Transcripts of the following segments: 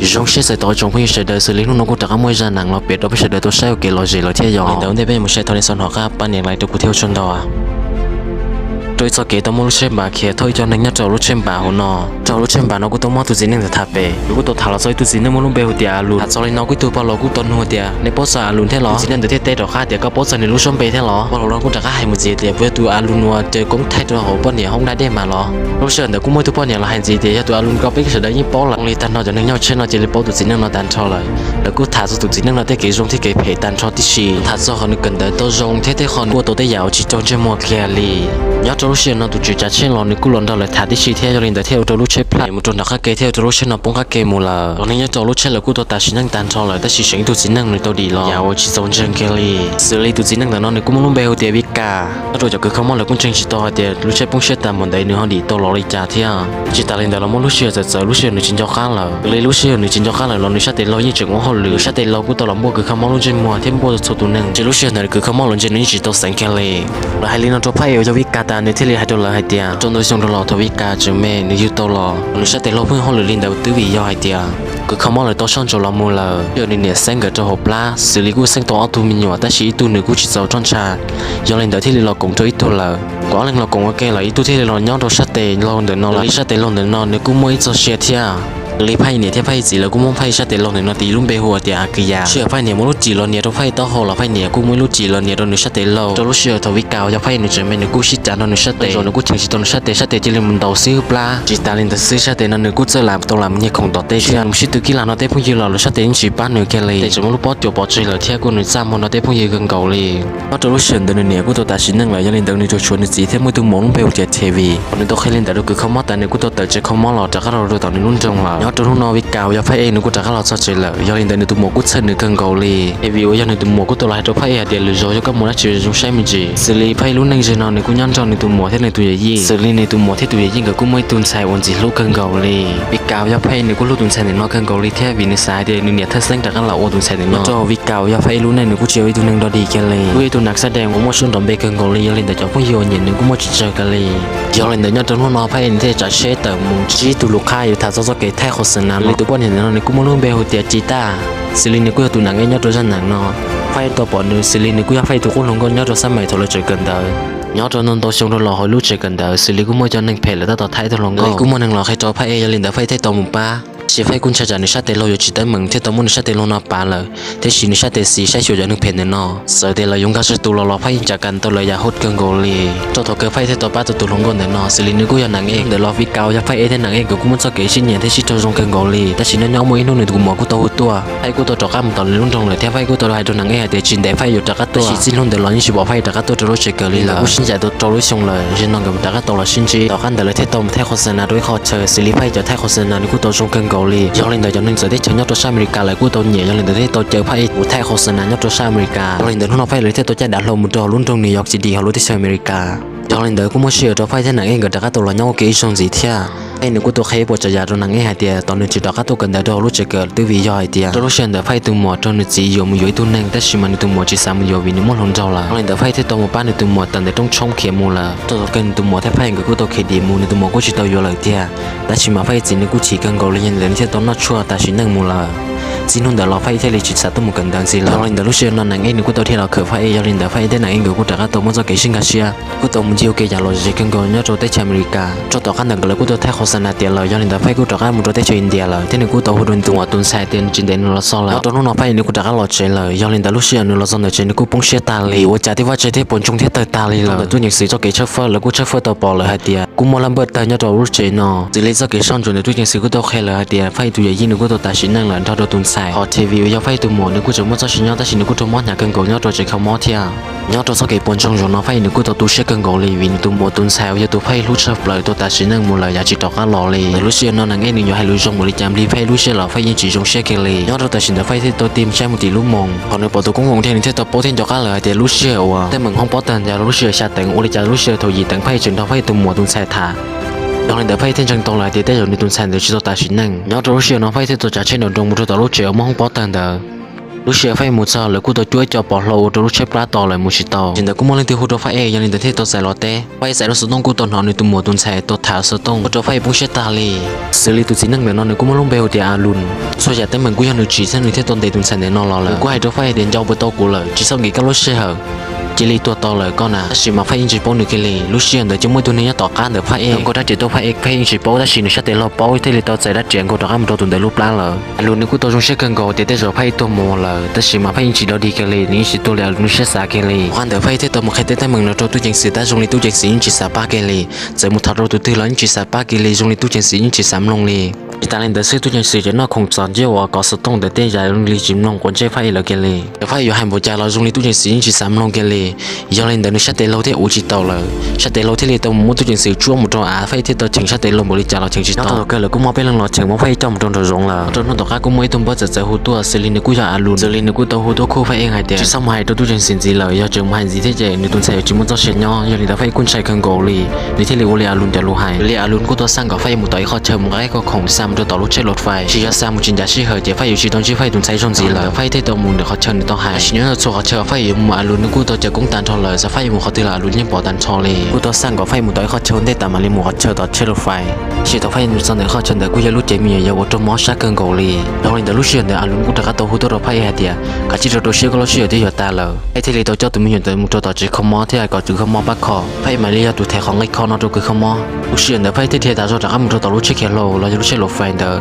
trong xe sẽ tối trong khi sẽ đợi xử lý lúc nó cũng chẳng môi ra nặng lo biệt đó bây giờ đợi tôi sẽ ok lo gì lo thế rồi đầu đây bên một xe thôi son họ các bạn nhận lại tôi cũng theo chân đó à tôi cho kể tao muốn xem bà kia thôi cho nên nhớ trâu lúc xem bà hồ nọ trâu lúc xem bà nó cũng tao muốn tụi gì nên là thà về lúc tôi thà là rồi tụi gì nên muốn lúc bèo tiệt luôn thà rồi nó cũng tụi bao lâu cũng tuần hồ tiệt nếu bớt sợ luôn thế lo chỉ nên được thế tết đó khác tiệt có bớt sợ nên lúc xem bè thế lo bao lâu nó cũng chẳng hay một gì tiệt với tụi luôn luôn chơi cũng thay cho hồ bao nhiêu không đã đem mà lo lúc xem được cũng mới tụi bao nhiêu là hay gì tiệt tụi luôn có biết sự đấy như bao là người ta nói cho nên nhau trên nó chỉ là bao tụi gì nên nó đàn cho lạiแล้วกูถ่ายสุดจริงนั่งเราได้เกี่ยวกับที่เกี่ยวกับตันชอติชีถ่ายจากคนกันเดินตัวจงเท่ๆคนกูตัวได้ยาวจีจงจะมัวเคลียร์ลีย้อนตัวรู้เชื่อเราตัวจุดจัดเช่นเราเนี่ยกูหลอนเราเลยถ่ายที่ชีเที่ยวเรียนแต่เที่ยวตัวรู้เชื่อพลายมุดจนนักเกย์เที่ยวตัวรู้เชื่อเราปงกักเกย์มูลาตอนนี้ย้อนตัวรู้เชื่อเรากูตัวตาชินั่งตันชอเลยแต่ชีเสียงตัวจริงนั่งในตัวดีล้อยาวจีจงเจงเกลีสื่อเลยตัวจริงนั่งแต่เราเนี่ยกูไม่รู้เบลเดียวิกาแล้วตัวจะคือเขามองเลยกูเจงจีตัวเดียรู้เชื่อปงเชื่อตามมันได้เนื้อดีตัวเราเลยจ่าเที่ยวจีตาเรียนแต่เราไม่รู้เชื่อจะเจอรู้เชื่อในจินจอข้างเราเลยรู้เชื่อในจินจอข้างเราเราในชาติเรายิ่งจึงว่าหรือชาติเรากูตัวเรามัวคือเขามองลงจินมัวที่มัวตัวตัวหนึ่งจะรู้เชื่อในคือเขามองลงจินนี่จีตัวแสงแค่เลยเราให้ลินตัวไพ่เอาจะวิกาตาในที่เรียให้ตัวเราให้เดียจนโดยส่งตัวเราตัววิกาจะแม่ในยุตัวเราในชาติเราเพิ่งห้องหรือลินแต่ตื้อวิยอให้เดียคือเขามองเลยตัวช่องจะเรามัวเลยเดี๋ยวนี้เนี่ยแสงเกิดจะหอบล้าสื่อลิกูแสงตัวอัตุมิญญาแต่ชีตัวหนึ่งกูจีเจ้าจ้องชาย้อนลินแต่ที่เราคงตัวอีตัวเลยกว่าเรื่องเราคงว่าแกเลยอีตัวที่เราย้อนตัวชาติเราเดินนอนเลยชาติเราเดินนอนเนี่ยกูมัวอีตัวเชียเทียเลยไพ่เนี่ยที่ไพ่จีแล้วกูมองไพ่ชาติเราเนี่ยนตีลุ่มเบหัวเดียอากิยาเชื่อไพ่เนี่ยไม่รู้จีเราเนี่ยตัวไพ่ต่อหอเราไพ่เนี่ยกูไม่รู้จีเราเนี่ยตัวหนึ่งชาติเราจะรู้เชื่อทวิกาวจะไพ่เนี่ยจะไม่เนี่ยกูชิจานตัวหนึ่งชาติตัวหนึ่งกูถึงชิตัวหนึ่งชาติที่เรียนมันต่อซื้อปลาจีตาเรียนแต่ซื้อชาตินั่นหนึ่งกูจะlàmตัวlàmเนี่ยของต่อเตเชื่อมึงชิตัวกี่ล้านเราเตพุ่งยืนเราชาตินี่จีบ้านหนึ่งแค่เลยแต่จะไม่รู้ปอดจบปอดใจเลยที่กูหนึ่งซ้ำมันเราเตพุ่งยืนกันเก่าเลยเราจะรู้เชื่อตัวหนึ่งเนี่ยกูตัวตัดสินนั่งเลยยังเรียนตัวหนึ่งจะชวนจีที่มือตัวมองลงไปหัวใจทีวีคนนึงตัวเคยเรียนแต่เราคือเขามอแต่เนี่ยกูตัวเตะจะเขามอเราจะเขาเราตัวหนึ่งรุ่นจงเราย้อนตัวรุ่นนอวิกาวอย่าไพ่เองนึกกูจะเข้าเราซะเฉยเลยย้อนอินเตอร์เน็ตตัวหมวกกูเชิญนึกกันเกาหลีเอวิวย้อนในตัวหมวกกูตัวลายตัวไพ่เดียร์หรือโจยก็มัวน่าเชื่อจงใช้มิจิสิลีไพ่รุ่นนึงจะนอนในกูย้อนจอในตัวหมวกที่ในตัวใหญ่ยี่สิลีในตัวหมวกที่ตัวใหญ่ยิ่งกับกูไม่ตุนใส่วันจีลูกกันเกาหลีวิกาวอย่าไพ่ในกูลูกตุนใส่ในนอกกันเกาหลีแท้วินิสัยเดียร์เนี่ยถ้าเส้นจากกันเราโอตุนใส่ในนอกจอวิกาวอย่าไพ่รุ่นในนึกกูเชื่อไว้ตัวนึงดอดีกันเลยกูไอ้ตัวนักแสดงกูมั่วชนตอมเบกันเกาหลีย้อนอินเตอร์จอพวกโยนเย็นนึงกูมั่วจิตเจอกันเลยย้อนอินเตอร์ย้อนจนหัวนอไพ่อินเตอร์จะเชื่อแต่มึงจีตัวลูกค้าอยู่ท่าซอเกตแท้โฆษณาเลยตัวป้อนเห็นในนั้นกูมั่วลุ่มเบลเดียจีตาสิลินกูอยากตัวหนังเงี้ยย้อนตัวฉันหนังเนาะไฟตัวปอนนึงสิลินกูอยากไฟตัวคนลงก็ย้อนตัวสมัยตัวเราเจอกันเดิมย้อนตัวนั้นตัวชงตัวหล่อให้รู้เจอกันเดิมสิลิกูมั่วจนหนึ่งเพลแล้วตัวท้ายตัวลงก็กูมั่วหนึ่งหล่อให้ตัวไฟเอย้อนลินแต่ไฟเท่ตัวมุป้าเชื่อไฟกุญแจจากในชาติเราอยู่จิตใต้เมืองที่ตัวมุ่งในชาติเราหน้าป่าเลยที่ชีในชาติสีใช้ชิวจากหนึ่งเพลในนอเสือเดเรายงกาสุดตัวเราไฟจากกันตัวเลยอยากฮดกันโกลีตัวถกเกอไฟที่ตัวป้าตัวลงก่อนในนอสิลินกูอยากหนังเองเดี๋ยวรอวิกาวอยากไฟเอที่หนังเองกูมั่วจะเกยชิ้นใหญ่ที่ชิตัวจงกันโกลีแต่ชิ้นนั้นย้อมมือนู่นในกูหมอกูตัวไอ้กูตัวจอกข้ามตอนรุ่งตรงเลยที่ไฟกูตัวลายตัวหนังเองเดี๋ยวจินเดี๋ยวไฟอยู่จากตัวชิ้นสิ้นรุ่งเดี๋ยวรอยิ่งชิบไฟจากตัวจะรู้เจเกลีเลยกูชิ้นใหญ่ตัวรู้ชงเลยจินนองกับจากตัวเราชิ้นจีต่อกันเดี๋ยวเลยที่ตัวแท้โฆษณาด้วยคอเชอสิลิไฟจะแท้โฆษณาในกูตัวจงกันโกลีย้อนลินเดี๋ยวนึงจะได้เจอย้อนตัวชาอเมริกาเลยกูตัวเหนียวย้อนลินเดี๋ยวได้ตัวเจอไพ่กูแท้โฆษณาย้อนตัวชาอเมริกาย้อนลินเดี๋ยวทุกน้องไฟเลยที่ตัวจะดัดลมมุดตัวรุ่นตรงนิวยอร์กซิตี้เขารู้ที่ชาอเมริกาย้อนลินเดี๋ยวกูมั่วเชื่อตัวไฟที่หนังเองกับจากตัวเราย้อนกี่ชงสีเทียไอ้หนูกูตัวเคยปวดจะยาตัวหนังเองหายเดียตอนนึงจิตดอกตัวกันเดี๋ยวตัวรู้จะเกิดตัววิยอยเดียตัวรู้เชื่อเดี๋ยวไฟตัวหมวดตัวนึงจีโยมอยู่ตัวหนึ่งแต่ชิมันตัวหมวดจีสามโยวินิมอลหงเจ้าละย้อนลินเดี๋ยวไฟที่ตัวหมวดป้าในตัวหมวดแต่เดี๋ยวต้องชมเขียมูละตัวกันตัวหมวดแท้ไฟกับกูตัวเคดีมูในตัวหมวดกูจิตตัวโยเลยเดียแต่ชิมาไฟจีนกูฉีกันเกาหลียันเดี๋ยวที่ตัวน่าชัวแต่ชินั่งมูละจีนุ่นเดี๋ยวเราไฟที่ลิจิตสัตว์ตัวมุกันดังสิเราเดี๋ยวรู้เชื่อนั่นหนังเองกูตัวที่เราเคยไฟย้อนลินเดี๋ยวไฟที่หนังเองกูจากตัวมันจะเกิดสิ่งกัเชียกูตัวมันจะโอเคอย่างเราจะกันก่อนย้อนตัวที่อเมริกาตัวต่อกันหนังก็เลยกูตัวแท้โฆษณาเดียวเลยย้อนลินเดี๋ยวไฟกูจากกันมันตัวที่อินเดียเลยที่หนึ่งกูตัวหุ่นตัวตุนใส่เตียนจินเดนเราซ้อแล้วตัวนู้นเราไฟนี่กูจากกันหลอดเฉยเลยย้อนลินเดี๋ยวรู้เชื่อนี่เราซ้อนเดี๋ยวเฉยนี่กูปงเชียตาลีว่าจะที่ว่าเฉยที่ปนจงที่เตยตาลีเลยตัวอย่างสีจะเกิดเชฟเฟอร์แล้วกูเชฟเฟอร์ตัวปอเลยฮะเดียกูมอลำเบิดเตยย้อนตัวรู้เฉยเนาะสิเลยจะเกิดช่องจนตัวอย่างสีกูตัวแค่เลยฮะเดียไฟตัวใหญ่ยิ่งกูตัวตาชิ้นนั่งหลังตัวตุนใส่พอทีวีย้อนไฟตัวหมวนึกกูจะมั่วจะชิ้นย้อนแต่ชิ้นนึกกูตัวมั่วหนักกันก่อนย้อนตัวจะเข้ามั่วเทียย้อนตัวจะเก็บปนจงจนน้องไฟนึกกูตัวตู้เชื่อกันก่อนเลยวินตัวหมวตุนใส่ย้อนตัวไฟรู้เชฟเลยตัวตาชิ้นนั่งมูเลยอยากจิตต่อกันหล่อเลยรู้เชื่อน้องนั่งเองนึกอยู่ให้รู้จงมูลิจำรีไฟรู้เชื่อหล่อไฟยังจีจงเชื่อกันเลยย้อนตัวตาชิ้นไฟที่ตัวทีมใช้มุติลูกมงพอในปอตัวกงงเทียนที่ตัวโปเทียนจอกันเลยแต่รู้เชื่อว่าแต่เหมือนห้องปอตันจะรู้เชื่อชาติงอุลิจะรู้เชื่อตัวยีตั้งไฟจนตัวไฟตัวหมวตุนใส่ถาตอนนี้เดี๋ยวไฟเทียนจังตรงเลยเดี๋ยวอยู่ในตุนใส่เดี๋ยวชิโตตาชิ้นนั่งย้อนตัวรู้เชื่อน้องไฟที่ตัวจ่าเช่นโดนตรงมุดตัวรู้เชื่อมองปอตันเด้อ lúc xưa phải một giờ là cô tôi chuối cho bỏ lâu tôi lúc xếp lá to lại một chỉ tàu hiện tại cũng mong lên tiêu hút đâu phải giờ lên tới thế tôi xài lót té phải xài nó sử dụng cô tôi họ nên tụi mùa tuần xài tôi thảo sử dụng tôi phải bung xếp ta li xử lý tụi chính năng miệng nó nên cũng mong lông bèo thì luôn số giờ tới mình cũng nhận được chỉ sang người thế tôi để tuần xài để nó là cũng hay tôi phải đến giao với tôi của lời chỉ sau nghĩ các lúc xưa hở chỉ li tua to lời con à chỉ mà phải in chỉ bao được cái li lúc xưa đời chúng mới tuần này tỏ cá được phải em có đã chỉ tôi phải in chỉ bao đã chỉ được sát để lo bao thế li tôi sẽ đã chuyện của tôi ăn tôi tuần để lúc lá lờ luôn nếu tôi trong sẽ cần gọi để rồi phải tôi mua lờแต่chỉ mà phải in chỉ đó đi cái liนี่chỉ tôi là lúc sẽ xả cái li quan được phải thế tôi một cái tới mừng là tôi chẳng xử ta trong li tôi chẳng xử chỉ xả ba cái li giờ một thằng tôi tư lớn chỉ xả ba cái li trong li tôi chẳng xử chỉ xả lông li ta lên tới sự tôi chẳng xử cho nó không chọn chứ và có sự tông để tên dài li chìm lông còn chơi phải là cái li phải có hai bộ cha là trong li tôi chẳng xử chỉ xả lông cái li giờ lên tới nó sát tới lâu thế u chỉ tàu là sát tới lâu thế li tàu muốn tôi chẳng xử chúa một trò phải thế tôi chẳng sát tới lâu một li cha là chẳng chỉ tàu nó cái là cũng mau bên lần lọt chẳng mau phải trong một trò rộng là trong nó tàu cá cũng mới thông báo giờ hút tua xử lý nó cũng giờ luôn xử lý nó cũng tàu hút tua khô phải hai tiền chỉ xong hai tôi chẳng xử gì lời giờ trường hai gì thế vậy nếu tôi sẽ chỉ muốn cho chuyện nhỏ giờ li ta phải quân sai cần gỗ li nếu thế li u li luônจะรู้ให้li luôn cũng tôi sang có phải một tối khó chờ một cái có khổng sam tôi tàu lúc chạy lột phải chỉ cho sang một chuyện giá trị hơi chỉ phảiอยู่chỉต้องchỉ phải tôi sai trong gì là phải thế tôi muốn được khó chờ tôi hay chỉ nhớ là số khó chờ phảiอยู่mà luôn cũng tôiจะcũng tàn thọ lời sẽ phải một khó từ là luônยังbỏ tàn thọ li cũng tôi sang có phải một tối khó chờได้แต่มาli một khó chờต่อchạy lột phải chỉ tôi phải một sang để khó chờ để cũngจะรู้ใจมีอย่าว่าtrong món sát cần gỗ liเราเลยแต่รู้เชื่อแต่luôn cũngจะก็ตัวหูตัวเราphải hay tiệt cả chỉ tôiเชื่อก็เราเชื่อที่อยู่ตาเลยไอ้ที่li tôi cho tụi mìnhแต่mộtต่อchỉ không mónที่ไอ้ก็chỉ không món bắtคอphải mà li tụi thẻของไอ้คอnó tụiคือkhông mónรู้เชื่อแต่phảiที่ที่ตาเราจะก็mộtต่อรู้เชื่อแค่เราจะรู้เชื่อลดไฟเด้อ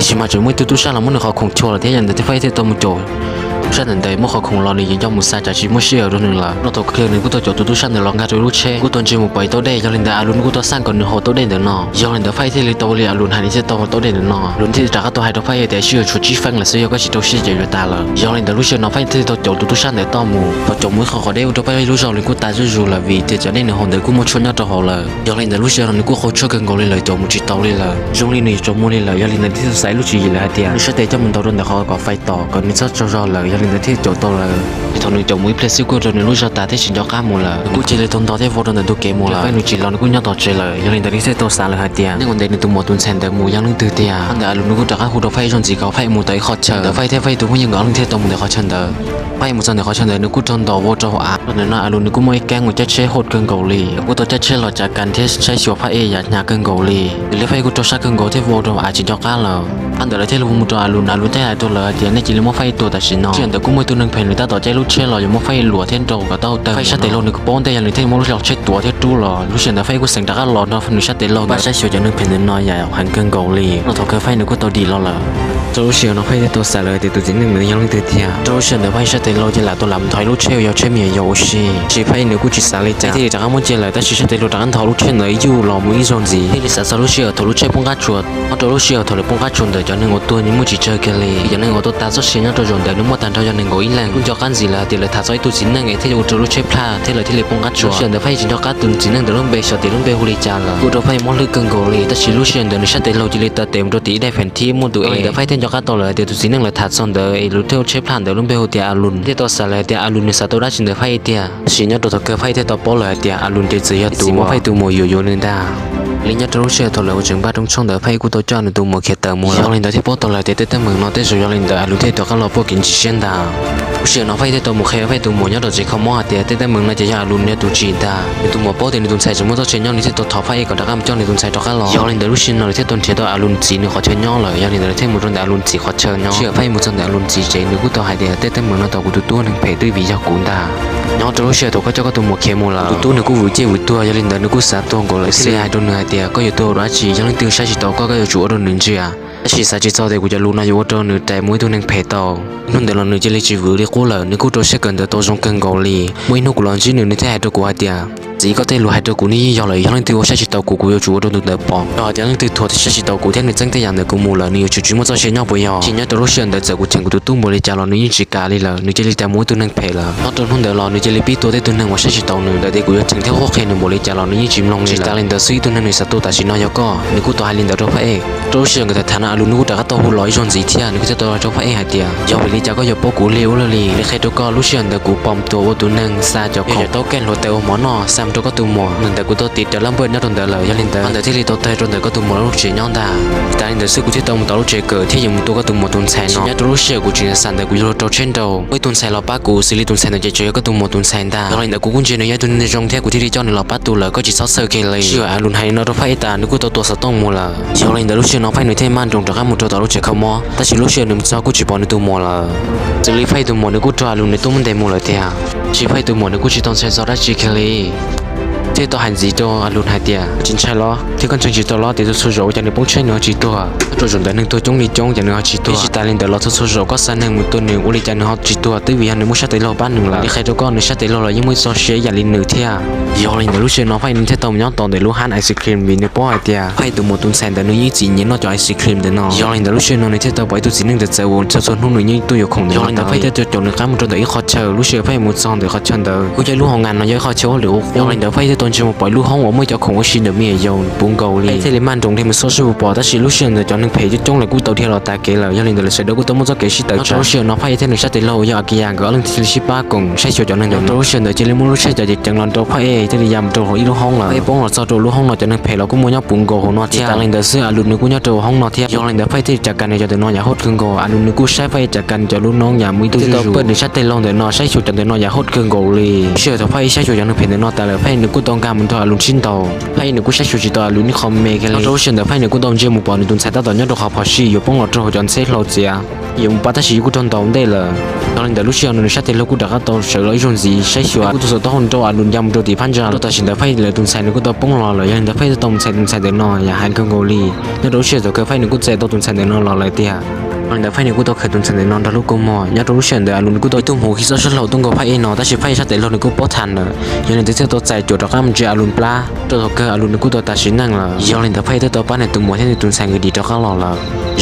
chỉ mà chỉ mới tụi sang là muốn được họ không chua là thế nhận được phảiที่ตัวมันโจsát đến đây mỗi họ không lo gì trong một sai chỉ mới share rồi nữa là nó tôi kêu nên cũng tôi chọn tụi sang để lòng gà rồi lúc che cũng tôi chỉ một bài tôi đây cho nên là luôn cũng tôi sang còn họ tôi đây được nó do nên phải thì tôi liền luôn hay sẽ tôi đây được nó luôn thì trả tôi hay tôi phải để share cho chi phăng là sẽ có chỉ tôi share cho ta là do nên lúc share nó phải thì tôi chọn tụi sang để to mù tôi chọn mới họ đây tôi phải lúc sau liền cũng ta rồi là vì thì cho nên là họ đấy cũng muốn cho nhau cho họ là do nên lúc share nó cũng không cho cần gọi là chọn một chỉ tàu lên là trong liên này chọn mua lên là do nên thì sai lúc chỉ là tiền sẽ để cho mình tàu luôn để họ có phải tỏ còn mình cho là do nên thì chỗ tôi là thằng người chồng mới play siêu rồi nên lúc sau ta thấy chuyện cho cá mù là cũng chỉ là thằng đó thấy vô trong tôi kể mù là phải người chỉ lo nó cũng nhau tỏ chơi lời do nên tại sẽ tôi xả lời hai tiền nên còn đây là tụi một tuần sen để mù yang lưng từ tiền anh đã luôn nó cũng trả các khu đồ phải trong gì có phải mù tới khó chờ phải thế phải tụi cũng những người lưng thế tụi mù để khó chân đỡ phải một lần để khó chân đỡ nó cũng trong đó vô cho họ nên nó luôn nó cũng mới kén người chết chế hốt cơn gầu lì cũng tôi chết chế là trả cần thế chế sửa phải e nhà cơn gầu lì để phải cũng cho sát cơn gầu thế vô cho chỉ cho cá là anh đỡ thế là một trò luôn thế là tôi là tiền này chỉ là một phải tôi ta chỉ nó chuyện đó cũng mới tôi nâng phải người ta tỏ chế lúc chế là một phải lúa thiên trâu cả tao phải sát tế lô được bốn tay là thế một lúc lọc chết tua thế chú là lúc chuyện đó phải cũng sinh ra các lò nó phải sát tế lô và sát sửa cho nâng phải nên nói dài hàng cơn gầu lì nó thọ cái phải nó cũng tao đi lo là tôi chuyện nó phải tôi xả lời thì tôi chính mình nhau từ tiền tôi chuyện đó phải sát tế lô chỉ là tôi làm thay lúc chế yêu chế miệng yêu chỉ phải nếu cũng chỉ xả lời thì chẳng muốn chơi lời ta chỉ sát tế lô chẳng thọ lúc chế nơi yêu lò mũi rồi gì thì xả lúc chế thọ lúc chế bông cá chuột tôi lúc chế thọ lúc bông cá chuột để cho nên ngồi tôi nhưng mới chỉ chơi cái lì cho nên ngồi tôi ta rất xinh nhá tôi rồi để nếu mà tàn cho nên ngồi yên lặng cũng cho cái gì là thì là thà dõi tôi chính năng ấy thế là tôi lúc chế pha thế là thì là bông cá chuột chuyện đó phải chỉ cho cá tuần chính năng để lúc bê sợ thì lúc bê huli cha là tôi đâu phải món lưỡi cần gồ lì ta chỉ lúc chuyện để nó sát tế lô chỉ là ta tìm đôi tí đây phần thi mua tụi ấy đã phải thêm cho cá to là thì tôi chính năng là thà xong để lúc theo chế pha để lúc bê huli alun thế tôi xả lại thì alun này sao tôi đã chính để phải thì chỉ nhớ tôi thật cơ phải thế tôi bỏ lại thì alun thì chỉ tụ mà phải tụ mồi yo nên ta lý nhớ tôi sẽ thôi là chừng ba trong đời phải của tôi cho nên tụ một khi tờ mua lên đó thì bỏ tôi lại thì tới mừng nó tới rồi lên đó alun thì tôi có lo bỏ kín chỉ xem ta chuyện nó phải thế tôi một khi phải tụ mua nhớ tôi chỉ không mua thì tới mừng nó chỉ là alun nhớ tụ chỉ ta tụ mua bỏ thì tụ xài chúng tôi chơi nhau thì tôi thọ phải còn đã làm cho nên tụ xài cho cái lo lên đó lúc xin nó thì tôi thấy tôi alun chỉ nó khó chơi nhau rồi nên là thêm một trong alun chỉ khó chơi nhau chưa phải một trong alun chỉ chơi nữa của tôi hay thì tới mừng nó tôi của tôi nên phải tôi vì cho cũng ta nó tôi lúc tôi có cho tôi một khi mua là tôi nó cũng vui chơi vui tôi cho nên nó cũng sát tôi còn lại xe hai đôi nữa thì có nhiều tôi đã chỉ cho nên từ sáng chỉ tôi có cái chủ ở đôi nữa chứ à chỉ sao chỉ sau thì cũngจะรู้นะอยู่ว่าตัวนึงแต่ไม่ตัวนึงเพตอนั่นเดี๋ยวเรานึกจะเลยจีบหรือกูเลยนึกกูตัวเช็คกันแต่ตัวจงกันกอลีไม่นึกกูลองจีนึงนึกแท้ตัวกูไอเดียchỉ có thể lùi hai đầu cú ní do lời yang tiêu sẽ chỉ tàu cú cú yêu chủ đâu được bỏ rồi yang tiêu thua thì sẽ chỉ tàu cú theo người chân thế yang được cú mù là nhiều chủ muốn cho xe nhau bây giờ chỉ nhớ tôi lúc xưa đợi giờ cú chẳng cú tung bồi trả lo nếu chỉ cả đi là nếu chỉ trả mỗi tôi nâng phê là nó tôi không đợi lo nếu chỉ biết tôi tôi nâng và sẽ chỉ tàu nữa đợi để cú chẳng theo khó khăn bồi trả lo nếu chìm lòng chỉ ta lên đợi suy tôi nâng người sao tôi ta chỉ nói cho có nếu cú tôi hai lên đợi đâu phải tôi lúc xưa người ta thằng nào luôn cú đã tàu hụt lối rồi gì thế nếu cái tôi cho phải hai tiền do vì lý do có giờ bố cú liều là lì để khi tôi có lúc xưa đợi cú bom tôi nâng xa cho không tôi kén lột tàu món nọ sam ตัวก็ตัวหมอหนึ่งแต่กูตัวติดแต่ลำเบิดน่าโดนเดือดเลยยันลินเตอร์อันเดอร์ที่ลีตัวเตยโดนเดือดก็ตัวหมอลูกเจียย้อนตาแต่ลินเตอร์ซื้อกูที่ตัวมึงตัวลูกเจียเกิดที่ยังมึงตัวก็ตัวหมอตุนแสนเนาะยันตัวลูกเจียกูจีนสันแต่กูโยนตัวเช่นเดิมไม่ตุนแสนเราป้ากูซิลิตุนแสนแต่เจียก็ตัวหมอตุนแสนตาแล้วลินเตอร์กูกุญแจในยันตุนในจงเทียกูที่ที่เจ้าในเราป้าตัวเลยก็จีซอสเซอร์เกเลยเชื่ออาลุนไฮนอตัวไพ่ตานึกกูตัวสต้องมัวละยันลินเตอร์ลูกเจียน้องไพ่หนุ่ยเทมันตรงจากข้ามมึงตัวลูกเจียเขาหมอแต่สิลูกเจียหนุ่มเจ้ากูจีบอลในตัวหมอละจะรีไพ่ตัวหมอนึกกูตัวอาลุนในตัวมันเดโมเลยเทียจีไพ่ตัวหมอนึกกูจีต้องใช้ซอสได้จีเคลีที่ตัวหันจีตัวอรุณหายเดียจริงใช่ล้อที่คนจริงจีตัวล้อเดี๋ยวจะสู้โจอย่างในปุ่งใช้เนื้อจีตัวตัวจนแต่หนึ่งตัวจงลีจงอย่างเนื้อจีตัวที่ตาลินเดี๋ยวเราสู้โจก็สั่นหนึ่งมือตัวหนึ่งอุลิจันเนื้อจีตัวตื้อวิญญาณหนึ่งมุชาติโลบ้านหนึ่งละที่ใครตัวก็หนึ่งชาติโลเรายังไม่โซเชียอย่างลินหนึ่งเทียยอลินเดี๋ยวรู้เชื่อน้องไฟนินเทตอมย้อนตอนเดี๋ยวรู้ฮันไอศครีมวินในป้อไอเดียไฟตัวหมดตุนแสนแต่หนึ่งยี่จีเนี่ยนอกจากไอศครีมเดี๋ยวน้องยอลินเดี๋ยวรู้เชื่อน้องในเทตอไปตัวสีหนึ่งเดี๋ยวเจอวนจะส่วนหุ่นหนึ่งยี่ตัวอยู่ของเดี๋ยวยอลินเดี๋ยวไฟเดี๋ยวจนหนึ่งครั้งมันจนเดี๋ยวอีขอเชิญรู้เชื่อไฟมุดซองเดี๋ยวขอเชิญเดี๋ยวกูจะรู้ห้องงานน้องย่อยขอเชิญหรือยอลินเดี๋ยวไฟเดี๋ยวตอนเช้าปล่อยรู้ห้องว่าไม่จะของว่าชินเดี๋ยวมียนปุ่งเกาหลีที่เลมันตรงที่มันโซเชียลปอแต่สิลูกเชื่อเดี๋ยวจอนึงเพจจงเลยกูเตาที่เราตาเกลยอลินเดี๋ยวเสด็จกูต้องมุ่งจะเกชิตเตอร์ลูกเชื่อน้องไฟที่หนึ่งชาติโลยากิยางก็เรื่องที่ชิป้ากงใช้ชั่วจอนึงเดี๋ยวลูกเชื่อเดี๋ยวจะเลี้ยงมุ่งลูกเชื่อจะจังหลอนตัวไฟที่ยามตัวของอีลูกห้องละไอ้ป้องเราตัวลูกห้องเราจะนึงเพจเรากูมุ่งยาปุ่งโกหัวนอที่ตาลินเดี๋ยวเสื้ออารุณนึกกูยาตัวห้องนอที่ยอลินเดี๋ยวไฟที่จากกันในจะเดินนอนอย่าโหดขึ้นโกอารุณนึกกูใช้ไฟจากกันจะลูกน้องอย่ามือตัวจู่เปิดหนึ่งชาติโลเดี๋ยวนอใช้ชั่วจะเดินนอนอย่าโหดขึ้นโกเลยเชื่อตัวไฟใช้ชั่วจะนึงเพจเดินนอนแต่ละไฟนึกกูต้องการมันตัวอารุณชินโตไฟนึกกูใช้ชั่วจิตตัวอารุณนี่คอมเมกันเลยเราเชื่อเดี๋ยวไฟนึกกูต้องเจอหมู่ปอในตุนใช้ตาตอนนี้ตัวเขาพอชีอยู่ป้องเราตัวจนเซ็ตเราเสียอยู่ป้าตาชีกูต้องตอมได้เลยตอนนี้เดี๋ยวลูกเชื่อในชาติโลกูดักตัวเฉลยจนสีใช้ชั่วกูตัวต้องตัวอารุณยำตัวตีพันจาตัวตัดสินเดี๋ยวไฟเลยตุนใช้นึกกูต้องป้องเราเลยยังเดี๋ยวไฟจะต้องใช้ตุนใช้เดินนอนอย่าหันกังโกลีแล้วเราเชื่อตัวเคยไฟนึกกูใช้ตัวตุนใช้เดินนอนเราเลยเตี้ยอันเดี๋ยวไฟนึกกูต้องเคยตุนใช้เดินนอนตะลุกกูมอยาตัวลูกเชื่อเดี๋ยวอารุณกูต้องตุ้มหูคิดว่าฉันเราต้องกูไฟเองเนาะแต่สิไฟชาติโลนึกกูป้อทันเลยยังเดี๋ยวตัวใจจุดตัวข้ามเจออารุณปลาตัวเกออารุณนึกกูตัวตัดสินนั่งละยังเดี๋ยวไฟตัวป้าในตุ้มหัวที่ในตุนใช้เงินดีตัวข้างหล่อละ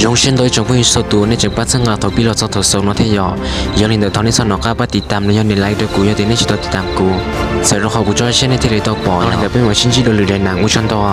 ยงเช่นโดยจงพูดสตัวในจังหวัดสังกัดทบีเราจะทดสอบน้องเทียยังเดี๋ยวตอนนี้สนองก็ปฏิตามในย้อนในไลฟ์ด้วยกูยังติดในจิตติดตามกูเสร็จแล้วเขากูจะเช่นในที่เรียนต่อปอยังเดี๋ยวเป็นว่าชิ้นจีโดนหรือในหนังกูชันตัว